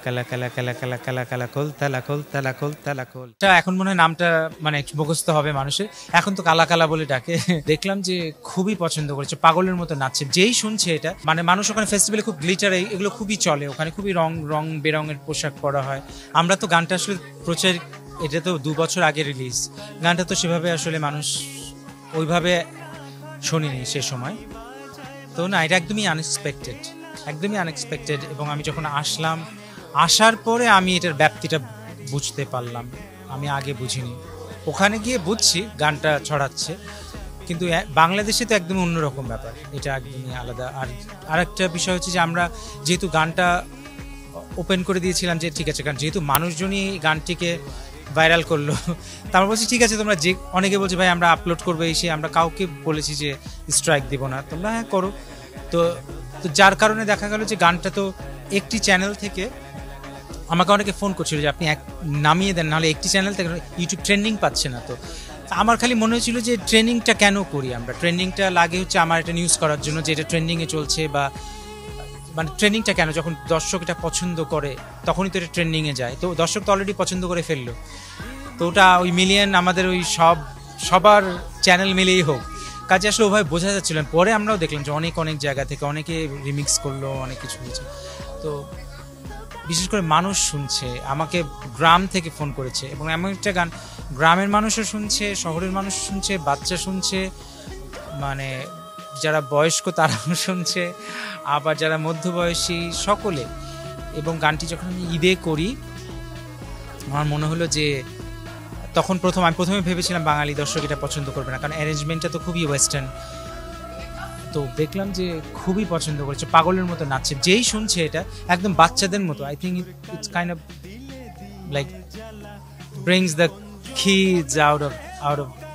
কালা কালা কালা কালা কালা কালা কোল তালা কোল তালা কোল তালা কোল। এখন মনে হয় নামটা মানে মুখস্থ হবে মানুষের, এখন তো কালা কালা বলে ডাকে। দেখলাম যে খুবই পছন্দ করেছে, পাগলের মতো নাচছে, যেই শুনছে এটা। মানে মানুষ ওখানে ফেস্টিভ্যালে খুব গ্লিটার এগুলো খুবই চলে, ওখানে খুবই রং বেরঙের পোশাক পরা হয়। আমরা তো গানটা আসলে প্রচার, এটা তো 2 বছর আগে রিলিজ, গানটা তো সেভাবে আসলে মানুষ ওইভাবে শুনিনি সে সময়। তো না, এটা একদমই আনএক্সপেক্টেড। এবং আমি যখন আসার পরে আমি এটার ব্যাপ্তিটা বুঝতে পারলাম, আমি আগে বুঝিনি। ওখানে গিয়ে বুঝছি গানটা ছড়াচ্ছে, কিন্তু বাংলাদেশে তো একদম অন্যরকম ব্যাপার, এটা একদমই আলাদা। আর একটা বিষয় হচ্ছে যে আমরা যেহেতু গানটা ওপেন করে দিয়েছিলাম যে ঠিক আছে, কারণ যেহেতু মানুষজনই গানটিকে ভাইরাল করলো, তারপর বলছি ঠিক আছে তোমরা, যে অনেকে বলছে ভাই আমরা আপলোড করবো, এসে আমরা কাউকে বলেছি যে স্ট্রাইক দিব না, তোমরা হ্যাঁ করো। তো যার কারণে দেখা গেল যে গানটা তো একটি চ্যানেল থেকে আমাকে অনেকে ফোন করছিল যে আপনি নামিয়ে দেন, নাহলে একটি চ্যানেল থেকে ইউটিউব ট্রেন্ডিং পাচ্ছে না। তো আমার খালি মনে হয়েছিল যে ট্রেন্ডিংটা কেন করি আমরা, ট্রেন্ডিংটা লাগে হচ্ছে আমার এটা নিউজ করার জন্য যে এটা ট্রেন্ডিংয়ে চলছে, বা মানে ট্রেন্ডিংটা কেন, যখন দর্শক এটা পছন্দ করে তখনই তো এটা ট্রেন্ডিংয়ে যায়। তো দর্শক তো অলরেডি পছন্দ করে ফেললো, তো ওটা ওই মিলিয়ন আমাদের ওই সবার চ্যানেল মিলেই হোক, কাজে আসলে ওভাবে বোঝা যাচ্ছিল। পরে আমরাও দেখলাম যে অনেক জায়গা থেকে অনেকে রিমিক্স করলো, অনেক কিছু হয়েছে। তো বিশেষ করে মানুষ শুনছে, আমাকে গ্রাম থেকে ফোন করেছে, এবং এমন একটা গান গ্রামের মানুষও শুনছে, শহরের মানুষ শুনছে, বাচ্চা শুনছে, মানে যারা বয়স্ক তারাও শুনছে, আবার যারা মধ্যবয়সী সকলে। এবং গানটি যখন আমি ঈদে করি, আমার মনে হলো যে তখন আমি প্রথমে ভেবেছিলাম বাঙালি দর্শক এটা পছন্দ করবে না, কারণ অ্যারেঞ্জমেন্টটা তো খুবই ওয়েস্টার্ন। তো দেখলাম যে খুবই পছন্দ করেছে, পাগলের মতো নাচছে, যেই শুনছে এটা একদম বাচ্চাদের মতো। I think it's kind of like brings the kids out of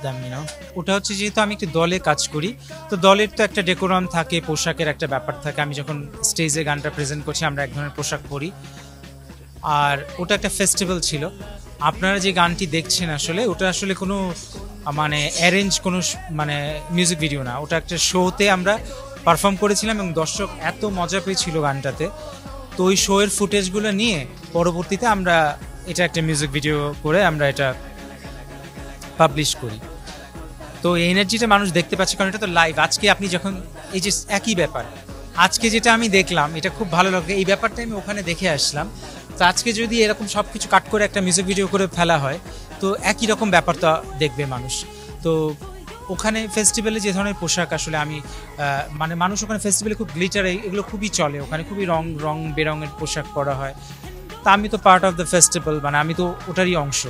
them, you know. ওটা হচ্ছে যেহেতু আমি একটি দলে কাজ করি, তো দলের তো একটা ডেকোরাম থাকে, পোশাকের একটা ব্যাপার থাকে। আমি যখন স্টেজে গানটা প্রেজেন্ট করছি, আমরা এক ধরনের পোশাক পরি, আর ওটা একটা ফেস্টিভ্যাল ছিল। আপনারা যে গানটি দেখছেন আসলে ওটা আসলে কোনো মানে অ্যারেঞ্জ কোনো মানে মিউজিক ভিডিও না, ওটা একটা শোতে আমরা পারফর্ম করেছিলাম, এবং দর্শক এত মজা পেয়েছিল গানটাতে। তো ওই শোয়ের ফুটেজগুলো নিয়ে পরবর্তীতে আমরা এটা একটা মিউজিক ভিডিও করে আমরা এটা পাবলিশ করি। তো এই এনার্জিটা মানুষ দেখতে পাচ্ছে, কারণ এটা তো লাইভ। আজকে আপনি যখন এই যে একই ব্যাপার, আজকে যেটা আমি দেখলাম এটা খুব ভালো লাগে, এই ব্যাপারটা আমি ওখানে দেখে আসলাম। তো আজকে যদি এরকম সব কিছু কাট করে একটা মিউজিক ভিডিও করে ফেলা হয়, তো একই রকম ব্যাপারটা দেখবে মানুষ। তো ওখানে ফেস্টিভ্যালে যে ধরনের পোশাক আসলে আমি মানে মানুষ ওখানে ফেস্টিভ্যালে খুব গ্লিটার এগুলো খুবই চলে, ওখানে খুবই রং বেরঙের পোশাক পরা হয়। তা আমি তো পার্ট অফ দ্য ফেস্টিভ্যাল, মানে আমি তো ওটারই অংশ,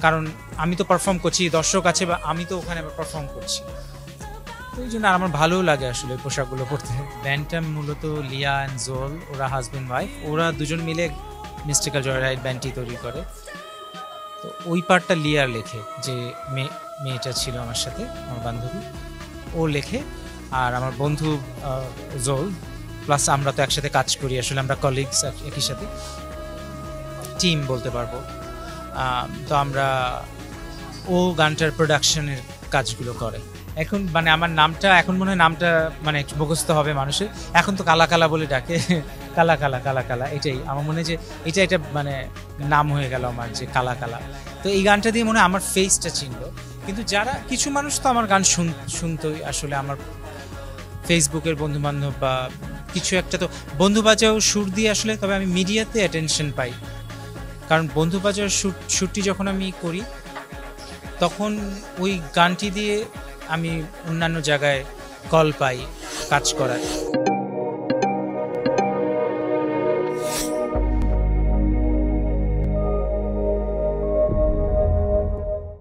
কারণ আমি তো পারফর্ম করছি, দর্শক আছে, বা আমি তো ওখানে পারফর্ম করছি। তো এই জন্য আমার ভালোও লাগে আসলে পোশাকগুলো পরতে। ব্যান্ডটা মূলত লিয়া অ্যান্ড জোল, ওরা হাজব্যান্ড ওয়াইফ, ওরা দুজন মিলে মিস্টিক্যাল জয়রাইড ব্যান্ডটি তৈরি করে। তো ওই পার্টটা লিয়ার লেখে, যে মেয়েটা ছিল আমার সাথে, আমার বান্ধবী, ও লেখে। আর আমার বন্ধু জোল, প্লাস আমরা তো একসাথে কাজ করি, আসলে আমরা কলিগস, একই সাথে টিম বলতে পারবো। তো ও গানটার প্রোডাকশনের কাজগুলো করে। এখন মানে আমার নামটা এখন মনে হয় নামটা মানে মুখস্থ হবে মানুষের, এখন তো কালা কালা বলে ডাকে, কালা কালা কালা কালা। এটাই আমার মনে হয় যে এটা মানে নাম হয়ে গেল আমার, যে কালা কালা। তো এই গানটা দিয়ে মনে হয় আমার ফেসটা চিনলো। কিন্তু যারা কিছু মানুষ তো আমার গান শুনতোই আসলে, আমার ফেসবুকের বন্ধু বান্ধব বা কিছু একটা, তো বন্ধু বাজাও সুর দিয়ে আসলে, তবে আমি মিডিয়াতে অ্যাটেনশন পাই, কারণ বন্ধু বাজার শ্যুটটি যখন আমি করি তখন ওই গানটি দিয়ে আমি অন্যান্য জায়গায় কল পাই কাজ করার।